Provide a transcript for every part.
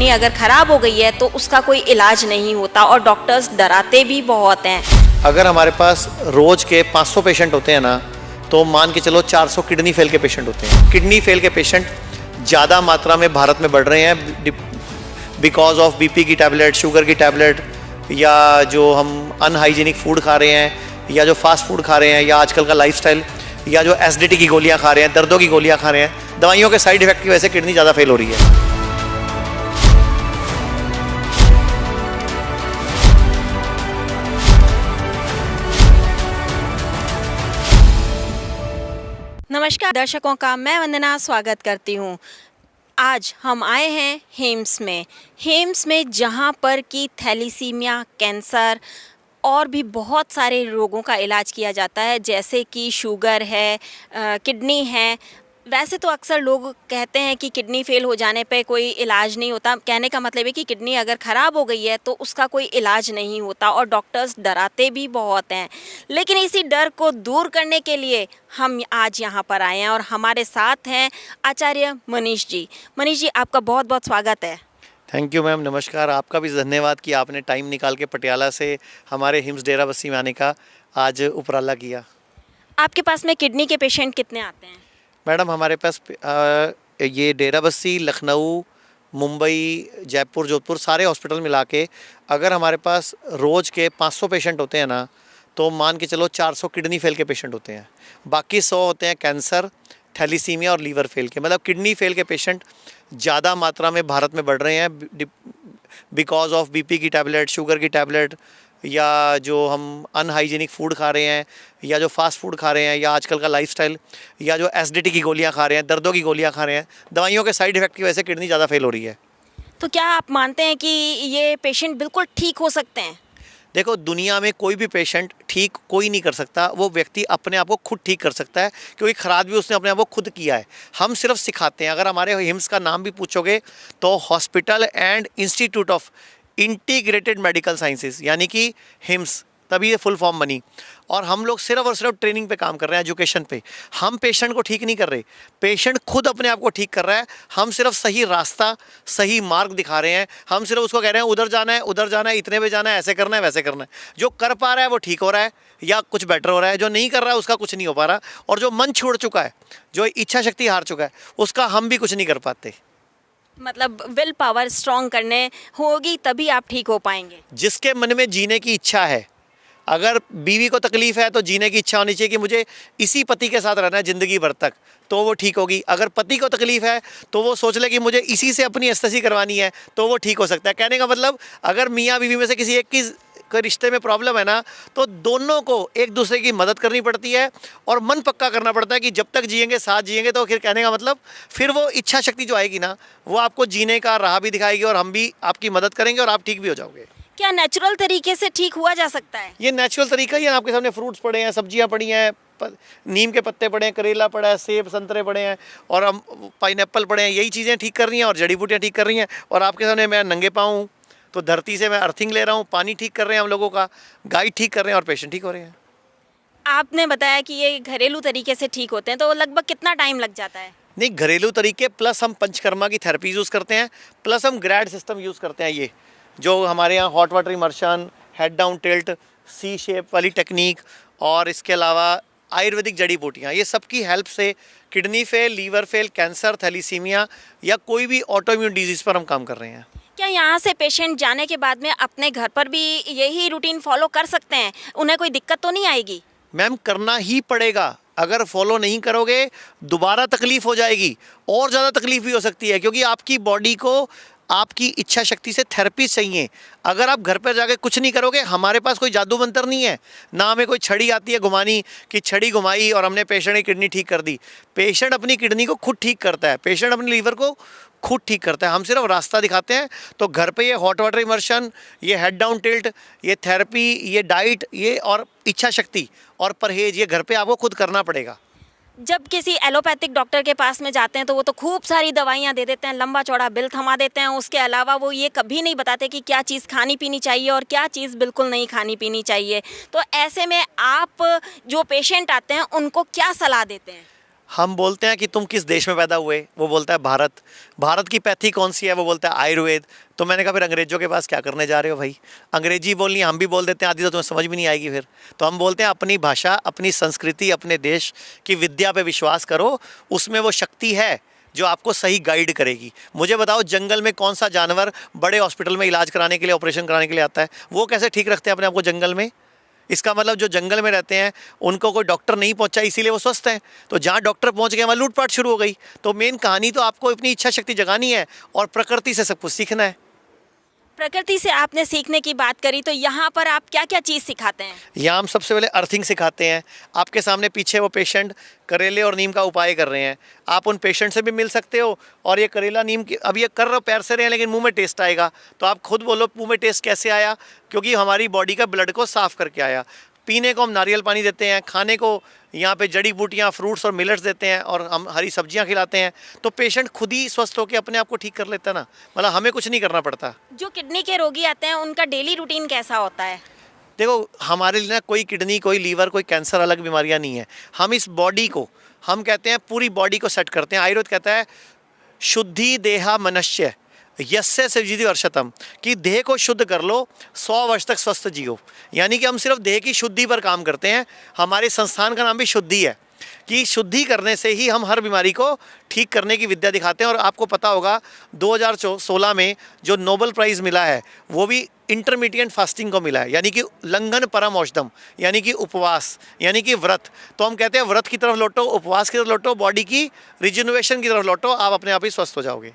Kidney अगर ख़राब हो गई है तो उसका कोई इलाज नहीं होता और डॉक्टर्स डराते भी बहुत हैं। अगर हमारे पास रोज़ के 500 पेशेंट होते हैं ना, तो मान के चलो 400 किडनी फेल के पेशेंट होते हैं। किडनी फेल के पेशेंट ज़्यादा मात्रा में भारत में बढ़ रहे हैं बिकॉज ऑफ बीपी की टैबलेट, शुगर की टैबलेट, या जो हम अनहाइजीनिक फूड खा रहे हैं, या जो फास्ट फूड खा रहे हैं, या आजकल का लाइफस्टाइल, या जो एसिडिटी की गोलियां खा रहे हैं, दर्दों की गोलियां खा रहे हैं। दवाइयों के साइड इफेक्ट की वजह से किडनी ज़्यादा फेल हो रही है। नमस्कार दर्शकों का मैं वंदना स्वागत करती हूँ। आज हम आए हैं हेम्स में जहाँ पर कि थैलीसीमिया, कैंसर और भी बहुत सारे रोगों का इलाज किया जाता है, जैसे कि शुगर है, किडनी है। वैसे तो अक्सर लोग कहते हैं कि किडनी फेल हो जाने पे कोई इलाज नहीं होता। कहने का मतलब है कि किडनी अगर ख़राब हो गई है तो उसका कोई इलाज नहीं होता और डॉक्टर्स डराते भी बहुत हैं। लेकिन इसी डर को दूर करने के लिए हम आज यहाँ पर आए हैं और हमारे साथ हैं आचार्य मनीष जी। मनीष जी, आपका बहुत बहुत स्वागत है। थैंक यू मैम, नमस्कार। आपका भी धन्यवाद कि आपने टाइम निकाल के पटियाला से हमारे हिम्स डेरा बस्सी में आने का आज उपराला किया। आपके पास में किडनी के पेशेंट कितने आते हैं? मैडम, हमारे पास ये डेरा बस्सी, लखनऊ, मुंबई, जयपुर, जोधपुर सारे हॉस्पिटल मिला के अगर हमारे पास रोज़ के 500 पेशेंट होते हैं ना, तो मान के चलो 400 किडनी फेल के पेशेंट होते हैं। बाकी 100 होते हैं कैंसर, थैलीसीमिया और लीवर फेल के। मतलब किडनी फेल के पेशेंट ज़्यादा मात्रा में भारत में बढ़ रहे हैं बिकॉज ऑफ बीपी की टैबलेट, शुगर की टैबलेट, या जो हम अनहाइजीनिक फूड खा रहे हैं, या जो फास्ट फूड खा रहे हैं, या आजकल का लाइफस्टाइल, या जो एसिडिटी की गोलियां खा रहे हैं, दर्दों की गोलियां खा रहे हैं। दवाइयों के साइड इफेक्ट की वजह से किडनी ज़्यादा फेल हो रही है। तो क्या आप मानते हैं कि ये पेशेंट बिल्कुल ठीक हो सकते हैं? देखो, दुनिया में कोई भी पेशेंट ठीक कोई नहीं कर सकता। वो व्यक्ति अपने आप को खुद ठीक कर सकता है, क्योंकि खराब भी उसने अपने आप को खुद किया है। हम सिर्फ सिखाते हैं। अगर हमारे हिम्स का नाम भी पूछोगे तो hospital and institute of integrated medical sciences, यानी कि हिम्स, तभी ये फुल फॉर्म बनी। और हम लोग सिर्फ और सिर्फ ट्रेनिंग पे काम कर रहे हैं, एजुकेशन पे। हम पेशेंट को ठीक नहीं कर रहे, पेशेंट खुद अपने आप को ठीक कर रहा है। हम सिर्फ सही रास्ता, सही मार्ग दिखा रहे हैं। हम सिर्फ उसको कह रहे हैं उधर जाना है, उधर जाना है, इतने पे जाना है, ऐसे करना है, वैसे करना है। जो कर पा रहा है वो ठीक हो रहा है या कुछ बेटर हो रहा है, जो नहीं कर रहा है उसका कुछ नहीं हो पा रहा। और जो मन छोड़ चुका है, जो इच्छा शक्ति हार चुका है, उसका हम भी कुछ नहीं कर पाते। मतलब विल पावर स्ट्रॉन्ग करने होगी तभी आप ठीक हो पाएंगे। जिसके मन में जीने की इच्छा है, अगर बीवी को तकलीफ है तो जीने की इच्छा होनी चाहिए कि मुझे इसी पति के साथ रहना है ज़िंदगी भर तक, तो वो ठीक होगी। अगर पति को तकलीफ है तो वो सोच ले कि मुझे इसी से अपनी एस्थेसी करवानी है, तो वो ठीक हो सकता है। कहने का मतलब, अगर मियाँ बीवी में से किसी एक की रिश्ते में प्रॉब्लम है ना, तो दोनों को एक दूसरे की मदद करनी पड़ती है और मन पक्का करना पड़ता है कि जब तक जिएंगे, साथ जिएंगे। तो फिर कहने का मतलब, फिर वो इच्छा शक्ति जो आएगी ना, वो आपको जीने का राह भी दिखाएगी और हम भी आपकी मदद करेंगे और आप ठीक भी हो जाओगे। क्या नेचुरल तरीके से ठीक हुआ जा सकता है? ये नेचुरल तरीका ही है। आपके सामने फ्रूट्स पड़े हैं, सब्जियां पड़ी हैं, नीम के पत्ते पड़े हैं, करेला पड़ा है, सेब संतरे पड़े हैं, और हम पाइनएप्पल पड़े हैं। यही चीज़ें ठीक कर रही हैं और जड़ी बूटियाँ ठीक कर रही हैं। और आपके सामने मैं नंगे पाँव हूँ, तो धरती से मैं अर्थिंग ले रहा हूँ, पानी ठीक कर रहे हैं हम लोगों का, गाइड ठीक कर रहे हैं और पेशेंट ठीक हो रहे हैं। आपने बताया कि ये घरेलू तरीके से ठीक होते हैं, तो लगभग कितना टाइम लग जाता है? नहीं, घरेलू तरीके प्लस हम पंचकर्मा की थेरेपी यूज़ करते हैं, प्लस हम ग्रैड सिस्टम यूज़ करते हैं। ये जो हमारे यहाँ hot water immersion, head down tilt, C shape वाली टेक्निक, और इसके अलावा आयुर्वेदिक जड़ी बूटियाँ, ये सब की हेल्प से kidney fail, liver fail, cancer, thalassaemia या कोई भी ऑटोइम्यून डिजीज़ पर हम काम कर रहे हैं। क्या यहाँ से पेशेंट जाने के बाद में अपने घर पर भी यही रूटीन फॉलो कर सकते हैं? उन्हें कोई दिक्कत तो नहीं आएगी? मैम, करना ही पड़ेगा। अगर फॉलो नहीं करोगे दोबारा तकलीफ हो जाएगी, और ज़्यादा तकलीफ भी हो सकती है, क्योंकि आपकी बॉडी को आपकी इच्छा शक्ति से थेरेपी चाहिए। अगर आप घर पर जाके कुछ नहीं करोगे, हमारे पास कोई जादू मंत्र नहीं है ना, हमें कोई छड़ी आती है घुमानी कि छड़ी घुमाई और हमने पेशेंट की किडनी ठीक कर दी। पेशेंट अपनी किडनी को खुद ठीक करता है, पेशेंट अपने लीवर को खुद ठीक करता है। हम सिर्फ रास्ता दिखाते हैं। तो घर पे ये हॉट वाटर इमर्शन, ये हेड डाउन टिल्ट, ये थेरेपी, ये डाइट, ये और इच्छा शक्ति और परहेज, ये घर पे आपको खुद करना पड़ेगा। जब किसी एलोपैथिक डॉक्टर के पास में जाते हैं तो वो तो खूब सारी दवाइयाँ दे देते हैं, लंबा चौड़ा बिल थमा देते हैं। उसके अलावा वो ये कभी नहीं बताते कि क्या चीज़ खानी पीनी चाहिए और क्या चीज़ बिल्कुल नहीं खानी पीनी चाहिए। तो ऐसे में आप जो पेशेंट आते हैं उनको क्या सलाह देते हैं? हम बोलते हैं कि तुम किस देश में पैदा हुए, वो बोलता है भारत। भारत की पैथी कौन सी है, वो बोलता है आयुर्वेद। तो मैंने कहा फिर अंग्रेजों के पास क्या करने जा रहे हो भाई, अंग्रेजी बोलनी हम भी बोल देते हैं, आधी तो तुम्हें समझ भी नहीं आएगी फिर। तो हम बोलते हैं अपनी भाषा, अपनी संस्कृति, अपने देश की विद्या पे विश्वास करो, उसमें वो शक्ति है जो आपको सही गाइड करेगी। मुझे बताओ जंगल में कौन सा जानवर बड़े हॉस्पिटल में इलाज कराने के लिए, ऑपरेशन कराने के लिए आता है, वो कैसे ठीक रखते हैं अपने आप को जंगल में? इसका मतलब जो जंगल में रहते हैं उनको कोई डॉक्टर नहीं पहुंचा, इसीलिए वो स्वस्थ हैं। तो जहाँ डॉक्टर पहुंच गए वहाँ लूटपाट शुरू हो गई। तो मेन कहानी तो आपको अपनी इच्छा शक्ति जगानी है और प्रकृति से सब कुछ सीखना है। प्रकृति से आपने सीखने की बात करी, तो यहाँ पर आप क्या क्या चीज़ सिखाते हैं? यहाँ हम सबसे पहले अर्थिंग सिखाते हैं। आपके सामने पीछे वो पेशेंट करेले और नीम का उपाय कर रहे हैं, आप उन पेशेंट से भी मिल सकते हो। और ये करेला नीम की अब ये कर रहे हो पैर से रहे हैं, लेकिन मुंह में टेस्ट आएगा, तो आप खुद बोलो मुंह में टेस्ट कैसे आया, क्योंकि हमारी बॉडी का ब्लड को साफ करके आया। पीने को हम नारियल पानी देते हैं, खाने को यहाँ पे जड़ी बूटियाँ, फ्रूट्स और मिलेट्स देते हैं, और हम हरी सब्जियाँ खिलाते हैं। तो पेशेंट खुद ही स्वस्थ होकर अपने आप को ठीक कर लेता है ना, मतलब हमें कुछ नहीं करना पड़ता। जो किडनी के रोगी आते हैं उनका डेली रूटीन कैसा होता है? देखो हमारे लिए ना कोई किडनी, कोई लीवर, कोई कैंसर अलग बीमारियाँ नहीं है। हम इस बॉडी को, हम कहते हैं पूरी बॉडी को सेट करते हैं। आयुर्वेद कहता है शुद्धि देहा मनुष्य यस्य शिवजी वर्षतम, कि देह को शुद्ध कर लो, 100 वर्ष तक स्वस्थ जियो। यानी कि हम सिर्फ देह की शुद्धि पर काम करते हैं। हमारे संस्थान का नाम भी शुद्धि है, कि शुद्धि करने से ही हम हर बीमारी को ठीक करने की विद्या दिखाते हैं। और आपको पता होगा 2016 में जो नोबेल प्राइज़ मिला है वो भी इंटरमीडिएट फास्टिंग को मिला है, यानी कि लंघन परम औषधम, यानी कि उपवास, यानी कि व्रत। तो हम कहते हैं व्रत की तरफ लौटो, उपवास की तरफ लौटो, बॉडी की रिजुनोवेशन की तरफ लौटो, आप अपने आप ही स्वस्थ हो जाओगे।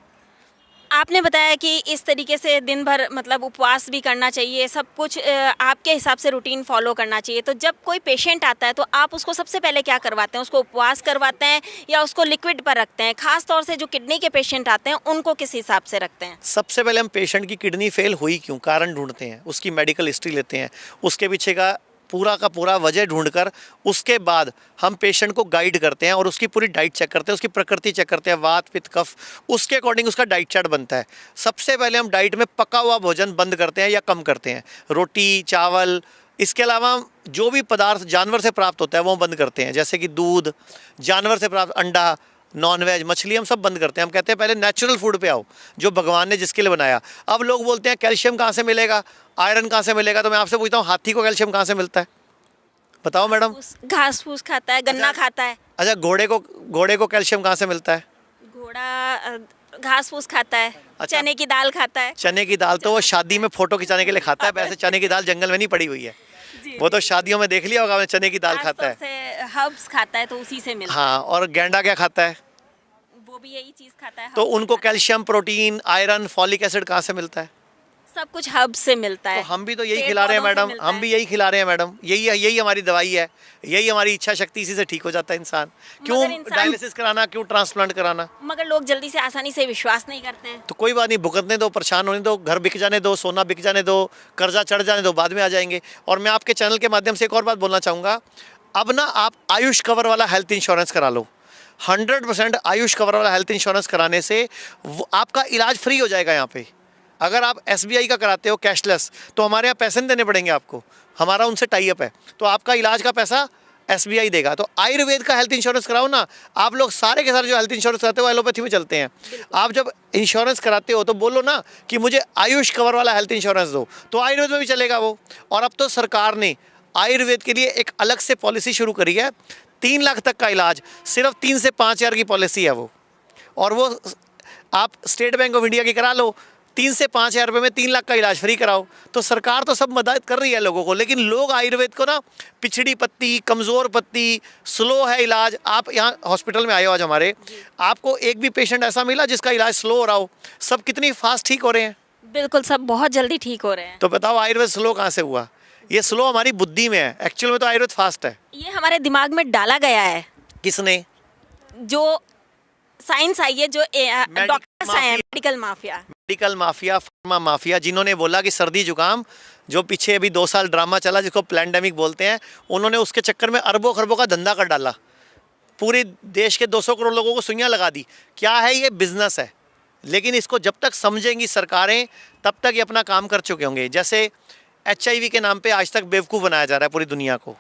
आपने बताया कि इस तरीके से दिन भर मतलब उपवास भी करना चाहिए, सब कुछ आपके हिसाब से रूटीन फॉलो करना चाहिए। तो जब कोई पेशेंट आता है तो आप उसको सबसे पहले क्या करवाते हैं? उसको उपवास करवाते हैं या उसको लिक्विड पर रखते हैं? खास तौर से जो किडनी के पेशेंट आते हैं उनको किस हिसाब से रखते हैं? सबसे पहले हम पेशेंट की किडनी फेल हुई क्यों, कारण ढूंढते हैं, उसकी मेडिकल हिस्ट्री लेते हैं, उसके पीछे का पूरा वजह ढूंढकर उसके बाद हम पेशेंट को गाइड करते हैं और उसकी पूरी डाइट चेक करते हैं, उसकी प्रकृति चेक करते हैं, वात पित्त कफ, उसके अकॉर्डिंग उसका डाइट चार्ट बनता है। सबसे पहले हम डाइट में पका हुआ भोजन बंद करते हैं या कम करते हैं, रोटी चावल। इसके अलावा जो भी पदार्थ जानवर से प्राप्त होता है वो बंद करते हैं, जैसे कि दूध, जानवर से प्राप्त अंडा, नॉनवेज, मछली, हम सब बंद करते हैं। हम कहते हैं पहले नेचुरल फूड पे आओ, जो भगवान ने जिसके लिए बनाया। अब लोग बोलते हैं कैल्शियम कहाँ से मिलेगा, आयरन कहाँ से मिलेगा, तो मैं आपसे पूछता हूँ हाथी को कैल्शियम कहाँ से मिलता है, बताओ मैडम? घास फूस खाता है, गन्ना खाता है। अच्छा, घोड़े को कैल्शियम कहाँ से मिलता है? घोड़ा घास फूस खाता है। अच्छा, चने की दाल खाता है। चने की दाल तो वो शादी में फोटो खिंचाने के लिए खाता है, वैसे चने की दाल जंगल में नहीं पड़ी हुई है, वो तो शादियों में देख लिया होगा, मैं चने की दाल खाता है। हर्ब्स खाता है तो उसी से मिलता है। हाँ, और गैंडा क्या खाता है? वो भी यही चीज खाता है। तो उनको calcium, protein, iron, folic acid कहाँ से मिलता है? सब कुछ हर्ब्स से मिलता है। तो हम भी तो यही पेड़ खिला रहे हैं पौधों से मैडम, मिलता हम है। भी यही खिला रहे हैं मैडम, यही हमारी दवाई है, यही हमारी इच्छा शक्ति, इसी से ठीक हो जाता है इंसान। क्यों डायलिसिस कराना, क्यों ट्रांसप्लांट कराना? मगर लोग जल्दी से आसानी से विश्वास नहीं करते हैं। तो कोई बात नहीं, भुगतने दो, परेशान होने दो, घर बिक जाने दो, सोना बिक जाने दो, कर्जा चढ़ जाने दो, बाद में आ जाएंगे। और मैं आपके चैनल के माध्यम से एक और बात बोलना चाहूँगा, अब ना आप आयुष कवर वाला हेल्थ इंश्योरेंस करा लो। 100% आयुष कवर वाला हेल्थ इंश्योरेंस कराने से आपका इलाज फ्री हो जाएगा। यहाँ पे अगर आप SBI का कराते हो कैशलेस, तो हमारे यहाँ पैसे नहीं देने पड़ेंगे आपको, हमारा उनसे टाई अप है, तो आपका इलाज का पैसा SBI देगा। तो आयुर्वेद का हेल्थ इंश्योरेंस कराओ ना। आप लोग सारे के सारे जो हेल्थ इंश्योरेंस कराते हो एलोपैथी में चलते हैं। आप जब इंश्योरेंस कराते हो तो बोलो ना कि मुझे आयुष कवर वाला हेल्थ इंश्योरेंस दो, तो आयुर्वेद में भी चलेगा वो। और अब तो सरकार ने आयुर्वेद के लिए एक अलग से पॉलिसी शुरू करी है, 3 लाख तक का इलाज, सिर्फ 3 से 5 हज़ार की पॉलिसी है वो। और वो आप स्टेट बैंक ऑफ इंडिया की करा लो, 3 से 5 हज़ार रुपये में 3 लाख का इलाज फ्री कराओ। तो सरकार तो सब मदद कर रही है लोगों को, लेकिन लोग आयुर्वेद को ना पिछड़ी पत्ती, कमज़ोर पत्ती, स्लो है इलाज। आप यहाँ हॉस्पिटल में आए हो आज हमारे, आपको एक भी पेशेंट ऐसा मिला जिसका इलाज स्लो हो रहा हो? सब कितनी फास्ट ठीक हो रहे हैं। बिल्कुल, सब बहुत जल्दी ठीक हो रहे हैं। तो बताओ आयुर्वेद स्लो कहाँ से हुआ? ये स्लो हमारी बुद्धि में है, एक्चुअल में तो आयुर्वेद फास्ट है। ये हमारे दिमाग में डाला गया है। किसने? जो साइंस आई है, जो डॉक्टर्स आए हैं, मेडिकल माफिया, फार्मा माफिया, जिन्होंने बोला कि सर्दी जुकाम, जो पीछे अभी 2 साल ड्रामा चला जिसको पैंडेमिक बोलते हैं, उन्होंने उसके चक्कर में अरबों खरबों का धंधा कर डाला, पूरे देश के 200 करोड़ लोगों को सुइयां लगा दी। क्या है ये? बिजनेस है। लेकिन इसको जब तक समझेंगी सरकारें तब तक ये अपना काम कर चुके होंगे। जैसे HIV के नाम पे आज तक बेवकूफ़ बनाया जा रहा है पूरी दुनिया को।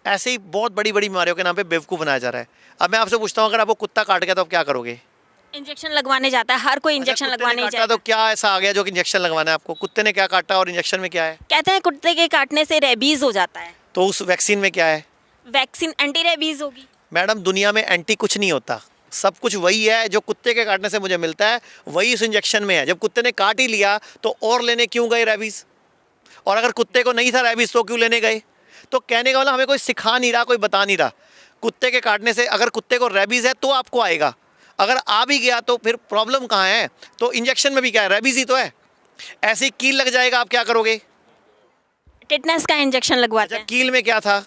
ऐसे ही बहुत बड़ी बड़ी बीमारियों के नाम पे बेवकूफ़ बनाया जा रहा है। अब मैं आपसे पूछता हूँ, अगर आपको कुत्ता काट गया तो आप क्या करोगे? इंजेक्शन लगवाने जाता है, हर कोई इंजेक्शन अच्छा, कुत्ते ने लगवाने काटा जाता तो है। क्या ऐसा आ गया जो कि इंजेक्शन लगवाना है आपको? कुत्ते ने क्या काटा और इंजेक्शन में क्या है? कहते हैं कुत्ते के काटने से रेबीज हो जाता है, तो उस वैक्सीन में क्या है? वैक्सीन एंटी रेबीज होगी। मैडम, दुनिया में एंटी कुछ नहीं होता, सब कुछ वही है जो कुत्ते के काटने से मुझे मिलता है, वही इस इंजेक्शन में है। जब कुत्ते ने काट ही लिया तो और लेने क्यों गए रैबीज़? और अगर कुत्ते को नहीं था रैबीज़ तो क्यों लेने गए? तो कहने का मतलब हमें कोई सिखा नहीं रहा, कोई बता नहीं रहा। कुत्ते के काटने से अगर कुत्ते को रैबीज़ है तो आपको आएगा, अगर आ भी गया तो फिर प्रॉब्लम कहाँ है? तो इंजेक्शन में भी क्या है? रैबीज़ ही तो है। ऐसे ही कील लग जाएगा, आप क्या करोगे? टिटनेस का इंजेक्शन लगवाते अच्छा, हैं, कील में क्या था?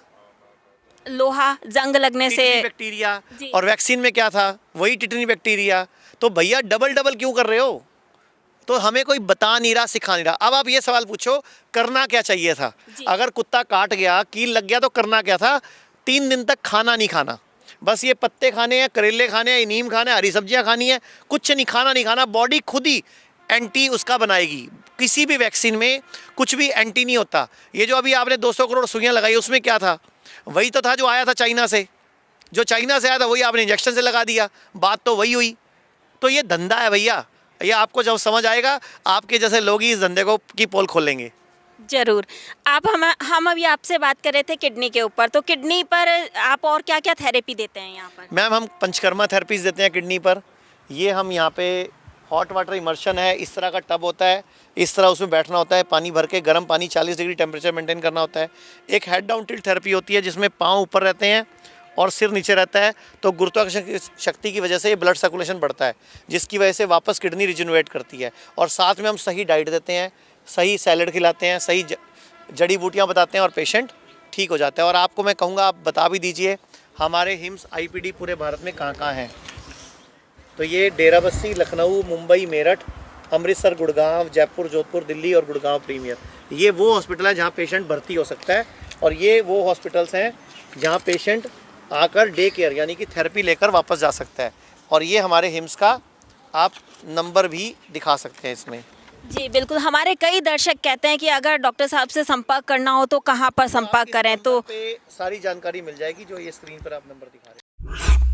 लोहा जंग लगने से। टिटनी बैक्टीरिया। जी। और वैक्सीन में क्या था? वही टिटनी बैक्टीरिया। तो भैया डबल डबल क्यों कर रहे हो? तो हमें कोई बता नहीं रहा, सिखा नहीं रहा। अब आप ये सवाल पूछो, करना क्या चाहिए था? जी। अगर कुत्ता काट गया, कील लग गया तो करना क्या था? 3 दिन तक खाना नहीं खाना, बस ये पत्ते खाने हैं, करेले खाने हैं, नीम खाना है, हरी सब्जियां खानी है, कुछ नहीं खाना, नहीं खाना। बॉडी खुद ही एंटी उसका बनाएगी। किसी भी वैक्सीन में कुछ भी एंटी नहीं होता। ये जो अभी आपने 200 करोड़ सुइयां लगाई, उसमें क्या था? वही तो था जो आया था चाइना से। जो चाइना से आया था वही आपने इंजेक्शन से लगा दिया, बात तो वही हुई। तो ये धंधा है भैया, ये आपको जब समझ आएगा, आपके जैसे लोग ही इस धंधे को की पोल खोलेंगे। जरूर। आप हम अभी आपसे बात कर रहे थे किडनी के ऊपर, तो किडनी पर आप और क्या क्या थेरेपी देते हैं यहाँ पर? मैम, हम पंचकर्मा थेरेपीज देते हैं किडनी पर। ये हम यहाँ पे हॉट वाटर इमर्शन है, इस तरह का टब होता है, इस तरह उसमें बैठना होता है, पानी भर के, गर्म पानी, 40 डिग्री टेम्परेचर मेंटेन करना होता है। एक हेड डाउन टिल्ट थेरेपी होती है जिसमें पाँव ऊपर रहते हैं और सिर नीचे रहता है, तो गुरुत्वाकर्षण की शक्ति की वजह से ये ब्लड सर्कुलेशन बढ़ता है, जिसकी वजह से वापस किडनी रिजनरेट करती है। और साथ में हम सही डाइट देते हैं, सही सैलड खिलाते हैं, सही जड़ी बूटियाँ बताते हैं और पेशेंट ठीक हो जाता है। और आपको मैं कहूँगा, आप बता भी दीजिए हमारे हिम्स IPD पूरे भारत में कहाँ कहाँ हैं? तो ये डेराबस्सी, लखनऊ, मुंबई, मेरठ, अमृतसर, गुड़गांव, जयपुर, जोधपुर, दिल्ली और गुड़गांव प्रीमियर। ये वो हॉस्पिटल है जहाँ पेशेंट भर्ती हो सकता है, और ये वो हॉस्पिटल्स हैं जहाँ पेशेंट आकर डे केयर यानी कि थेरेपी लेकर वापस जा सकता है। और ये हमारे हिम्स का आप नंबर भी दिखा सकते हैं इसमें। जी बिल्कुल। हमारे कई दर्शक कहते हैं कि अगर डॉक्टर साहब से संपर्क करना हो तो कहाँ पर संपर्क करें? तो पे सारी जानकारी मिल जाएगी जो ये स्क्रीन पर आप नंबर दिखा रहे हैं।